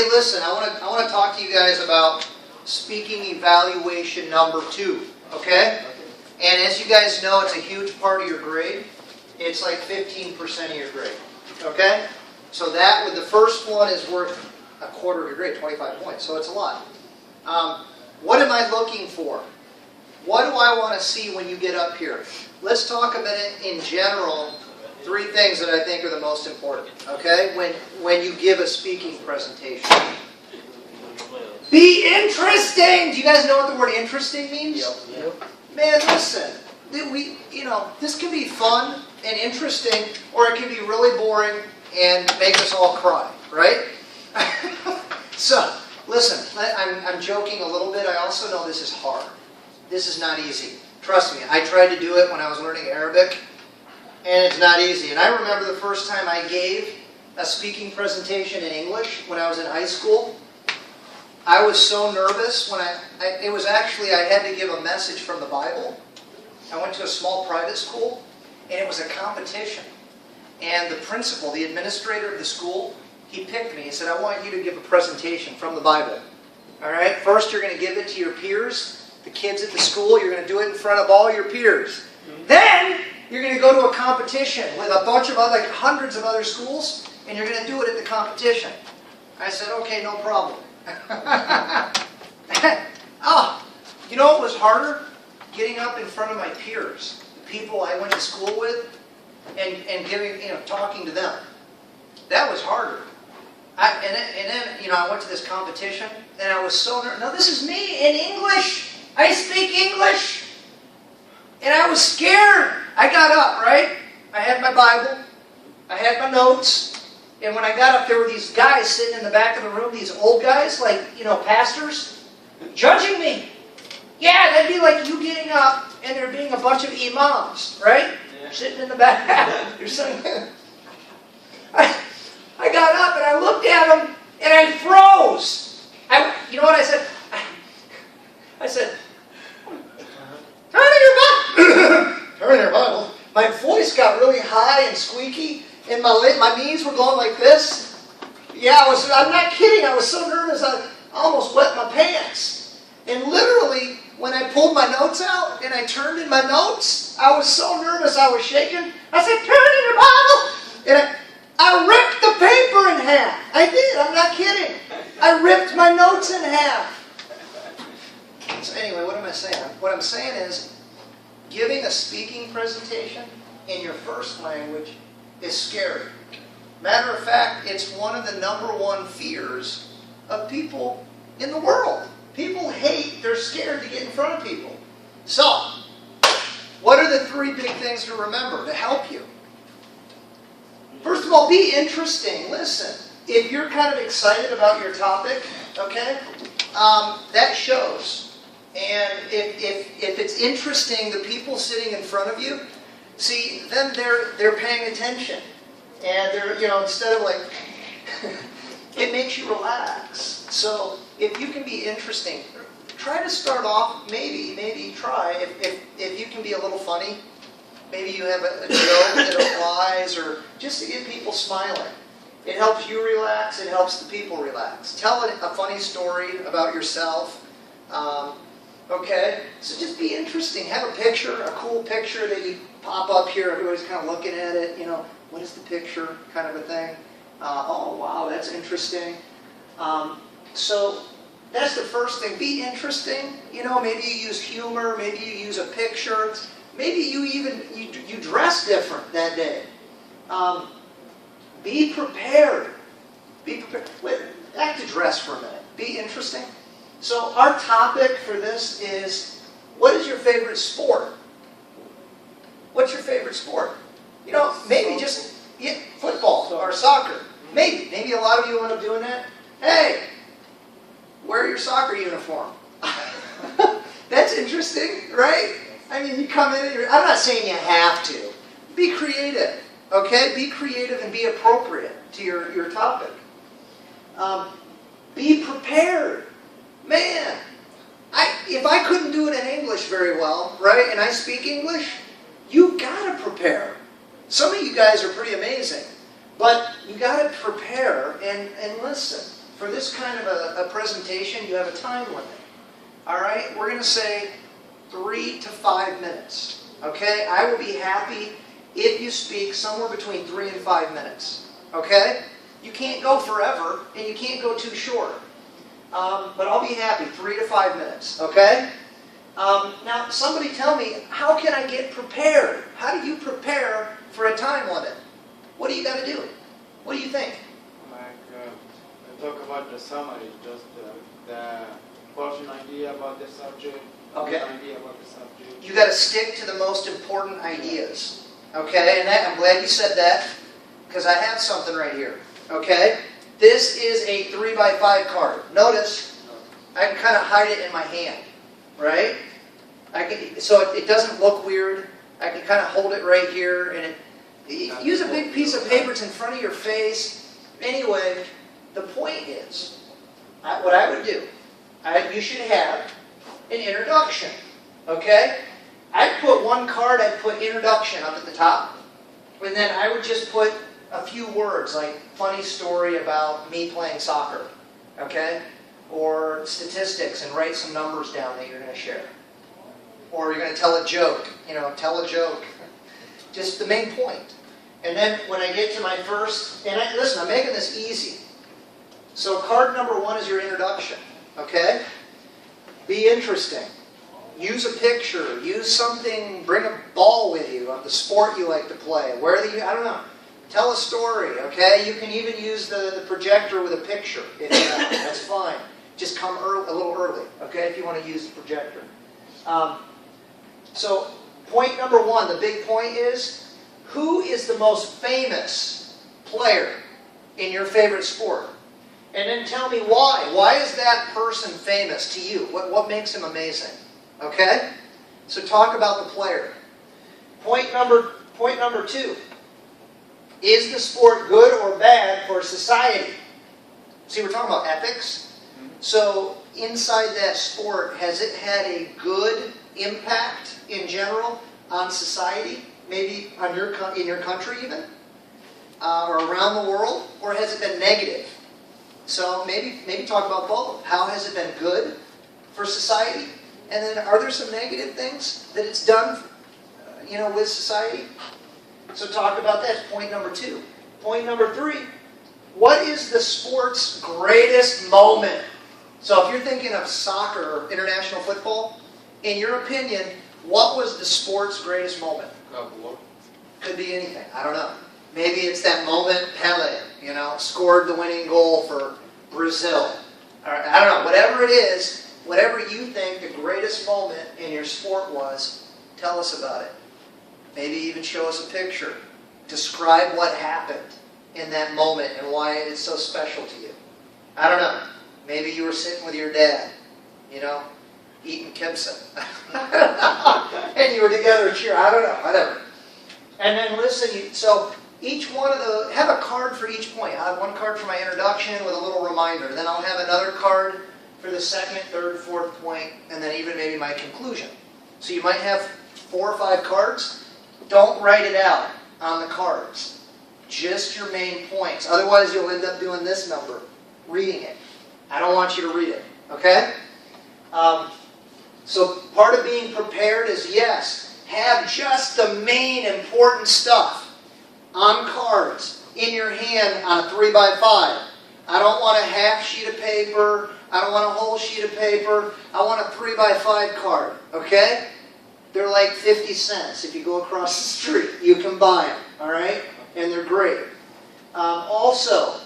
Hey, listen, I want to talk to you guys about speaking evaluation number 2, okay? And as you guys know, it's a huge part of your grade. It's like 15% of your grade, okay? So that, with the first one, is worth a quarter of your grade, 25 points, so it's a lot. What am I looking for? What do I want to see when you get up here? Let's talk a minute in general, 3 things that I think are the most important, okay? When you give a speaking presentation. Be interesting! Do you guys know what the word interesting means? Yep. Man, listen. This can be fun and interesting, or it can be really boring and make us all cry, right? So, listen, I'm joking a little bit. I also know this is hard. This is not easy. Trust me, I tried to do it when I was learning Arabic, and it's not easy. And I remember the first time I gave a speaking presentation in English when I was in high school. I was so nervous when I had to give a message from the Bible. I went to a small private school, and it was a competition. And the principal, the administrator of the school, he picked me. He said, I want you to give a presentation from the Bible. All right? First, you're going to give it to your peers, the kids at the school. You're going to do it in front of all your peers. Then, you're going to go to a competition with a bunch of other, like hundreds of other schools, and you're going to do it at the competition. I said, okay, no problem. Oh, you know what was harder? Getting up in front of my peers, the people I went to school with, and talking to them. That was harder. And then I went to this competition, and I was so nervous. Now this is me in English. I speak English, and I was scared. I got up, right? I had my Bible, I had my notes, and when I got up, there were these guys sitting in the back of the room, these old guys, like, pastors, judging me. Yeah, that'd be like you getting up and there being a bunch of imams, right? Yeah. Sitting in the back. You're saying, I got up and I looked at them and I froze. You know what I said? I said, turn in your Bible. Turn in your Bible. My voice got really high and squeaky, and my knees were going like this. Yeah, I'm not kidding. I was so nervous I almost wet my pants. And literally, when I pulled my notes out and I turned in my notes, I was so nervous I was shaking. I said, turn in your Bible. And I ripped the paper in half. I did. I'm not kidding. I ripped my notes in half. So anyway, what am I saying? What I'm saying is, giving a speaking presentation in your first language is scary. Matter of fact, it's one of the #1 fears of people in the world. People hate, they're scared to get in front of people. So, what are the 3 big things to remember to help you? First of all, be interesting. Listen, if you're kind of excited about your topic, okay, that shows. And if it's interesting, the people sitting in front of you, see, then they're paying attention. And they're, instead of like, it makes you relax. So, if you can be interesting, try to start off, maybe try, if you can be a little funny, maybe you have a joke that applies, or just to get people smiling. It helps you relax, it helps the people relax. Tell a funny story about yourself, okay? So just be interesting, have a picture, a cool picture that you pop up here, everybody's kind of looking at it, what is the picture, kind of a thing. Oh wow, that's interesting. So that's the first thing. Be interesting. Maybe you use humor. Maybe you use a picture. Maybe you dress different that day. Be prepared. Be prepared. Wait, back to dress for a minute. Be interesting. So our topic for this is, what is your favorite sport? What's your favorite sport? Maybe just football or soccer. Maybe a lot of you end up doing that. Hey, wear your soccer uniform. That's interesting, right? I mean, you come in and I'm not saying you have to. Be creative, okay? Be creative and be appropriate to your topic. Be prepared. Man, if I couldn't do it in English very well, right, and I speak English, you gotta prepare. Some of you guys are pretty amazing, but you gotta prepare and listen. for this kind of a presentation, you have a time limit. All right? We're going to say 3 to 5 minutes. Okay? I will be happy if you speak somewhere between 3 and 5 minutes. Okay? You can't go forever, and you can't go too short. But I'll be happy, 3 to 5 minutes. Okay? Now, somebody tell me, how can I get prepared? How do you prepare for a time limit? What do you got to do? What do you think? Talk about the summary, just the portion idea about the subject, okay. Idea about the subject. You got to stick to the most important ideas. Okay, and I'm glad you said that, because I have something right here. Okay, this is a 3x5 card. Notice, I can kind of hide it in my hand, right? So it doesn't look weird. I can kind of hold it right here, and use a big piece of paper. It's in front of your face. Anyway, the point is, what I would do, you should have an introduction. Okay? I'd put one card, I'd put introduction up at the top, and then I would just put a few words, like funny story about me playing soccer. Okay? Or statistics, and write some numbers down that you're going to share. Or you're going to tell a joke. Tell a joke. Just the main point. And then when I get to my first, listen, I'm making this easy. So card number 1 is your introduction. Okay? Be interesting. Use a picture. Use something. Bring a ball with you of the sport you like to play. I don't know. Tell a story. Okay? You can even use the projector with a picture. If you want. That's fine. Just come a little early. Okay? If you want to use the projector. So point number 1, the big point is, who is the most famous player in your favorite sport? And then tell me why. Why is that person famous to you? What makes him amazing? Okay? So talk about the player. Point number 2. Is the sport good or bad for society? See, we're talking about ethics. So inside that sport, has it had a good impact in general on society? Maybe in your country even? Or around the world? Or has it been negative? So maybe talk about both. How has it been good for society? And then are there some negative things that it's done with society? So talk about that. Point number 2. Point number 3. What is the sport's greatest moment? So if you're thinking of soccer or international football, in your opinion, what was the sport's greatest moment? Could be anything. I don't know. Maybe it's that moment Pele, scored the winning goal for Brazil. Or, I don't know. Whatever it is, whatever you think the greatest moment in your sport was, tell us about it. Maybe even show us a picture. Describe what happened in that moment and why it's so special to you. I don't know. Maybe you were sitting with your dad, eating kibsa. And you were together cheering. I don't know. Whatever. And then listen, so each one of have a card for each point. I'll have one card for my introduction with a little reminder. Then I'll have another card for the second, third, fourth point, and then even maybe my conclusion. So you might have 4 or 5 cards. Don't write it out on the cards. Just your main points. Otherwise, you'll end up doing this number, reading it. I don't want you to read it. Okay? So part of being prepared is, yes, have just the main important stuff on cards in your hand on a 3x5. I don't want a half sheet of paper. I don't want a whole sheet of paper. I want a 3x5 card. Okay? They're like 50 cents. If you go across the street, you can buy them. All right? And they're great. Also,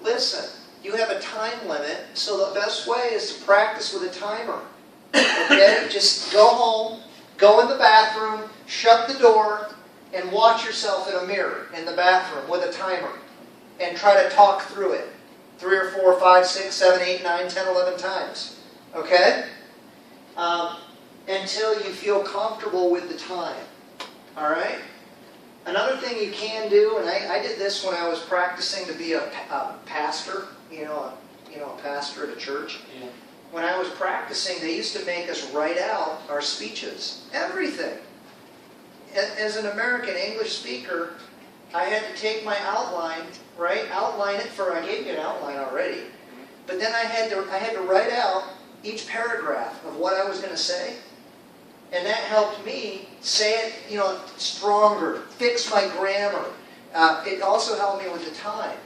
listen, you have a time limit, so the best way is to practice with a timer. Okay? Just go home, go in the bathroom, shut the door, and watch yourself in a mirror in the bathroom with a timer. And try to talk through it 3 or 4, 5, 6, 7, 8, 9, 10, 11 times. Okay? Until you feel comfortable with the time. All right? Another thing you can do, and I did this when I was practicing to be a pastor, a pastor at a church. Yeah. When I was practicing, they used to make us write out our speeches. Everything. As an American English speaker, I had to take my outline, right? Outline it I gave you an outline already. But then I had to write out each paragraph of what I was going to say. And that helped me say it, stronger, fix my grammar. It also helped me with the time.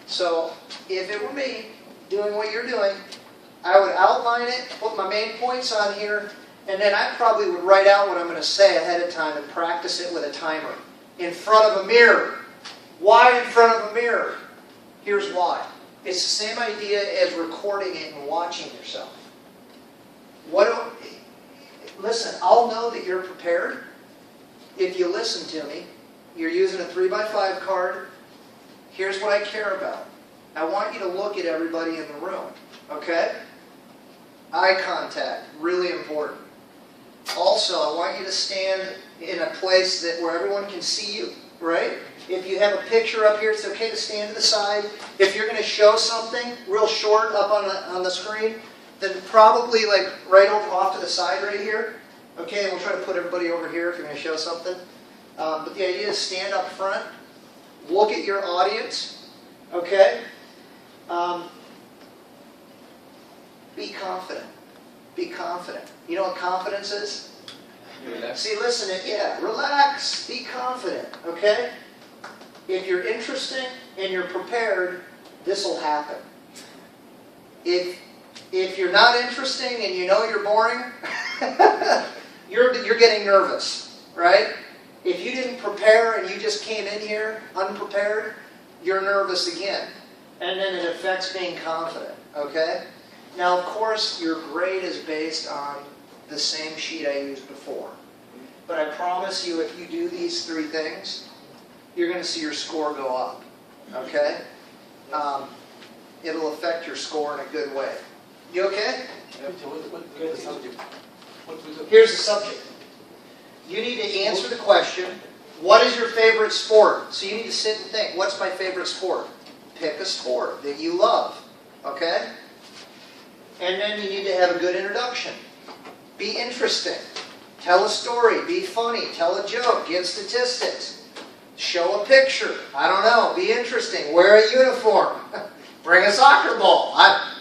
So if it were me doing what you're doing, I would outline it, put my main points on here, and then I probably would write out what I'm going to say ahead of time and practice it with a timer. In front of a mirror. Why in front of a mirror? Here's why. It's the same idea as recording it and watching yourself. Listen, I'll know that you're prepared if you listen to me. You're using a 3x5 card. Here's what I care about. I want you to look at everybody in the room. Okay? Eye contact, really important. Also, I want you to stand in a place where everyone can see you, right? If you have a picture up here, it's okay to stand to the side. If you're going to show something real short up on the screen, then probably like right off to the side right here. Okay, and we'll try to put everybody over here if you're going to show something. But the idea is stand up front, look at your audience, okay? Be confident. Be confident. You know what confidence is? See, listen, relax, be confident, okay? If you're interesting and you're prepared, this will happen. If you're not interesting and you know you're boring, you're getting nervous, right? If you didn't prepare and you just came in here unprepared, you're nervous again. And then it affects being confident, okay? Now, of course, your grade is based on the same sheet I used before. But I promise you, if you do these 3 things, you're going to see your score go up, okay? It'll affect your score in a good way. You okay? Here's the subject. You need to answer the question, what is your favorite sport? So you need to sit and think, what's my favorite sport? Pick a sport that you love, okay? And then you need to have a good introduction. Be interesting. Tell a story. Be funny. Tell a joke. Give statistics. Show a picture. I don't know. Be interesting. Wear a uniform. Bring a soccer ball.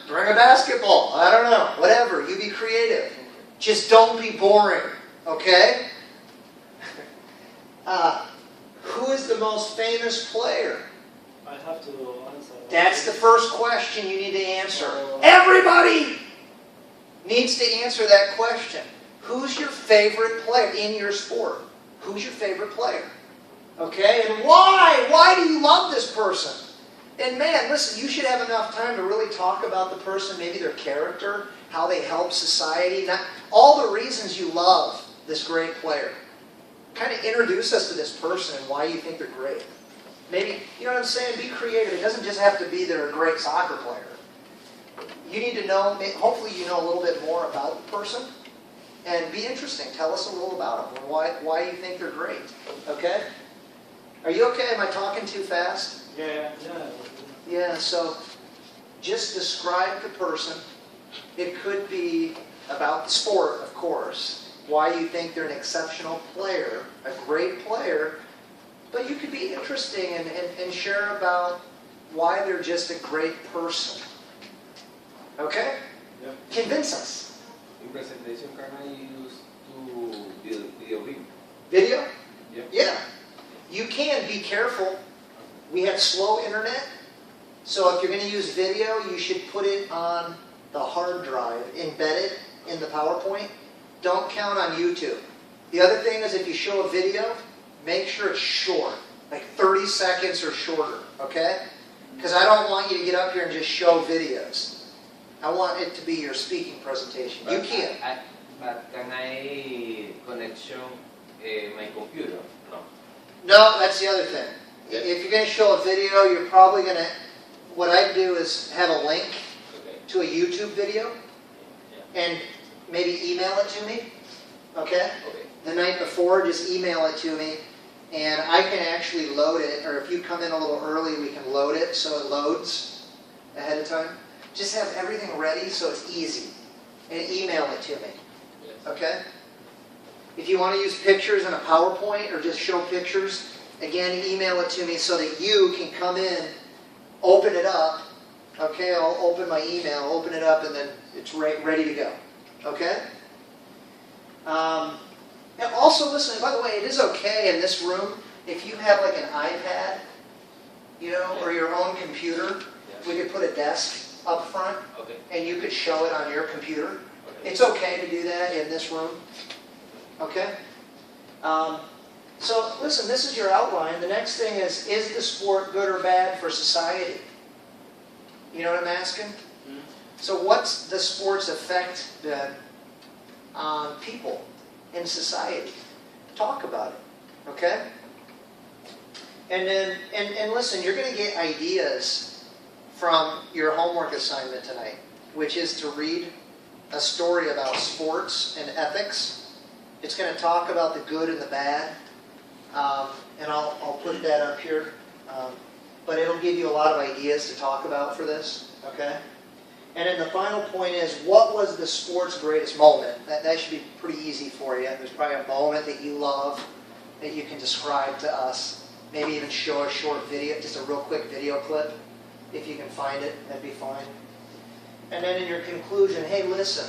Bring a basketball. I don't know. Whatever. You be creative. Just don't be boring. Okay? Who is the most famous player? I have to answer. That's the first question you need to answer. Everybody needs to answer that question. Who's your favorite player in your sport? Who's your favorite player? Okay, and why? Why do you love this person? And man, listen, you should have enough time to really talk about the person, maybe their character, how they help society, all the reasons you love this great player. Kind of introduce us to this person and why you think they're great. Maybe, you know what I'm saying? Be creative. It doesn't just have to be they're a great soccer player. You need to know, hopefully you know a little bit more about the person. And be interesting. Tell us a little about them. Why you think they're great. Okay? Are you okay? Am I talking too fast? Yeah. Yeah, so just describe the person. It could be about the sport, of course. Why you think they're an exceptional player, a great player. But you could be interesting and share about why they're just a great person. Okay? Yeah. Convince us. In presentation, can I use video link? Video? Yeah. Yeah. You can. Be careful. We have slow internet. So if you're going to use video, you should put it on the hard drive, embedded in the PowerPoint. Don't count on YouTube. The other thing is if you show a video, make sure it's short, like 30 seconds or shorter, okay? Because I don't want you to get up here and just show videos. I want it to be your speaking presentation. You can. But can I connection my computer? No. No, that's the other thing. If you're going to show a video, you're probably going to, what I do is have a link to a YouTube video and maybe email it to me, okay? The night before, just email it to me. And I can actually load it, or if you come in a little early, we can load it so it loads ahead of time. Just have everything ready so it's easy. And email it to me. Okay? If you want to use pictures in a PowerPoint or just show pictures, again, email it to me so that you can come in, open it up, Okay, I'll open my email, open it up, and then it's ready to go. Okay? And also, listen, by the way, it is okay in this room if you have like an iPad, you know, or your own computer. We could put a desk up front, and you could show it on your computer. It's okay to do that in this room. Okay? So, listen, this is your outline. The next thing is the sport good or bad for society? You know what I'm asking? So what's the sport's effect on people in society? Talk about it. Okay? And then, and listen, you're going to get ideas from your homework assignment tonight, which is to read a story about sports and ethics. It's going to talk about the good and the bad. And I'll put that up here. But it'll give you a lot of ideas to talk about for this. Okay? And then the final point is, what was the sport's greatest moment? That should be pretty easy for you. There's probably a moment that you love that you can describe to us. Maybe even show a short video, just a real quick video clip. If you can find it, that'd be fine. And then in your conclusion, hey, listen,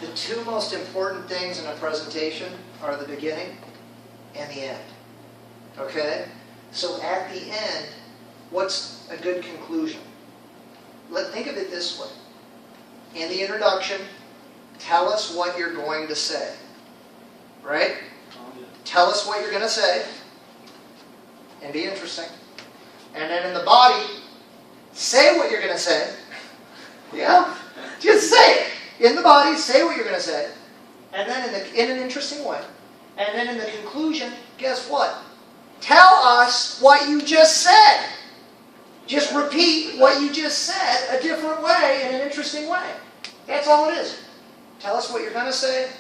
the two most important things in a presentation are the beginning and the end. Okay? So at the end, what's a good conclusion? Think of it this way. In the introduction, tell us what you're going to say. Right? Tell us what you're going to say. And be interesting. And then in the body, say what you're going to say. Yeah? Just say it. In the body, say what you're going to say. And then in an interesting way. And then in the conclusion, guess what? Tell us what you just said. Just repeat what you just said a different way, in an interesting way. That's all it is. Tell us what you're going to say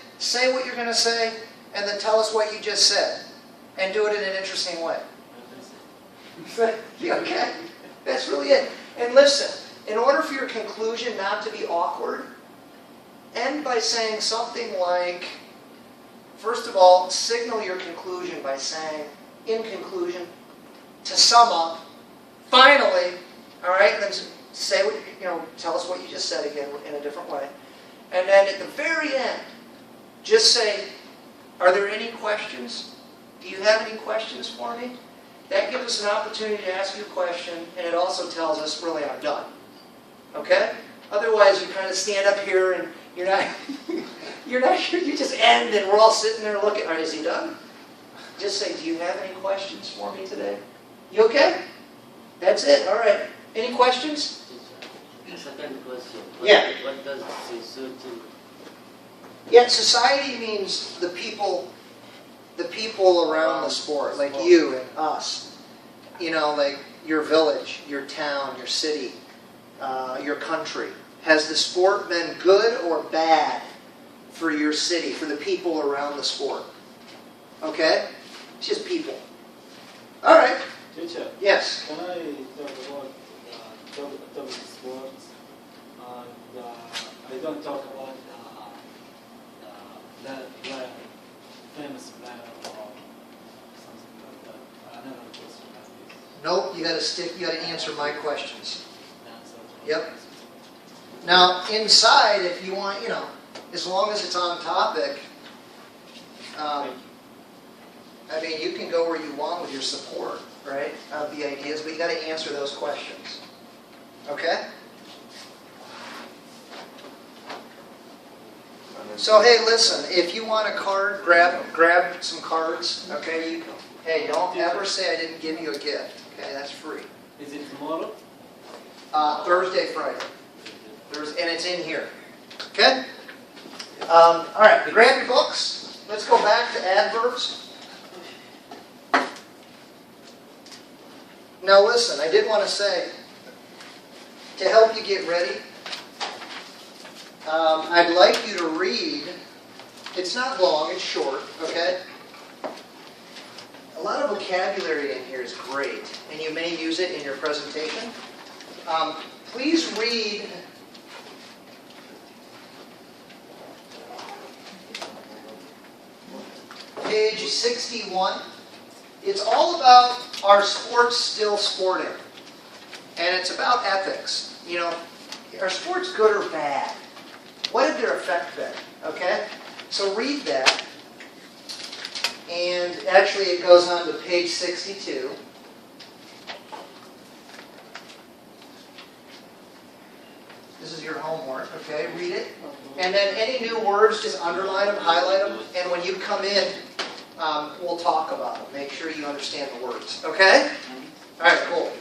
what you're going to say, and then tell us what you just said. And do it in an interesting way. Okay? That's really it. And listen, in order for your conclusion not to be awkward, end by saying something like, first of all, signal your conclusion by saying, in conclusion, to sum up, finally, all right, then say what, tell us what you just said again in a different way. And then at the very end, just say, are there any questions? Do you have any questions for me? That gives us an opportunity to ask you a question, and it also tells us, really, I'm done. Okay? Otherwise, you kind of stand up here and you're not sure, you just end and we're all sitting there looking, all right, is he done? Just say, do you have any questions for me today? You okay? That's it, all right. Any questions? Second question. What does society? Yeah, society means the people around the sport, like you and us. Like your village, your town, your city, your country. Has the sport been good or bad for your city, for the people around the sport? Okay? It's just people. All right. Teacher, Yes. can I talk about sports? And I don't talk about that player, famous player or something like that. Another question like this. Nope, you got to answer my questions. Answer. Yep. Now, inside, if you want, as long as it's on topic, you can go where you want with your support, right, of the ideas, but you got to answer those questions. Okay? So, hey, listen, if you want a card, grab some cards, okay? Hey, don't ever say I didn't give you a gift, okay? That's free. Is it tomorrow? Thursday, Friday. And it's in here. Okay? All right, grab your books. Let's go back to adverbs. Now listen, I did want to say, to help you get ready, I'd like you to read, it's not long, it's short, okay? A lot of vocabulary in here is great, and you may use it in your presentation. Please read page 61. It's all about, are sports still sporting? And it's about ethics. you know, are sports good or bad? What had their effect been? Okay? So read that. And actually it goes on to page 62. This is your homework, okay? Read it. And then any new words, just underline them, highlight them, and when you come in, we'll talk about them. Make sure you understand the words, okay? All right, cool.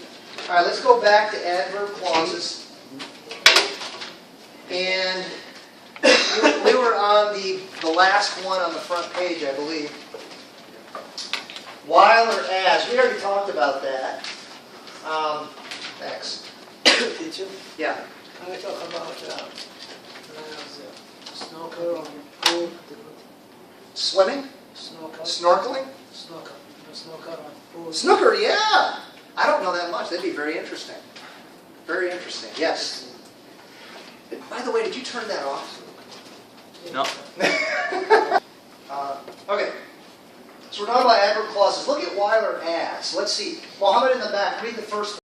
All right, let's go back to adverb clauses. And we were on the last one on the front page, I believe. While or as. We already talked about that. Thanks. Teacher, Yeah. can we talk about snorkel on pool? Swimming? Snorkel? Snorkeling? Snorkel. Snorkel on pool. Snooker, yeah! I don't know that much. That'd be very interesting. Very interesting, yes. By the way, did you turn that off? No. Okay. So we're talking about adverb clauses. Look at while or as. Let's see. Mohammed in the back, read the first one.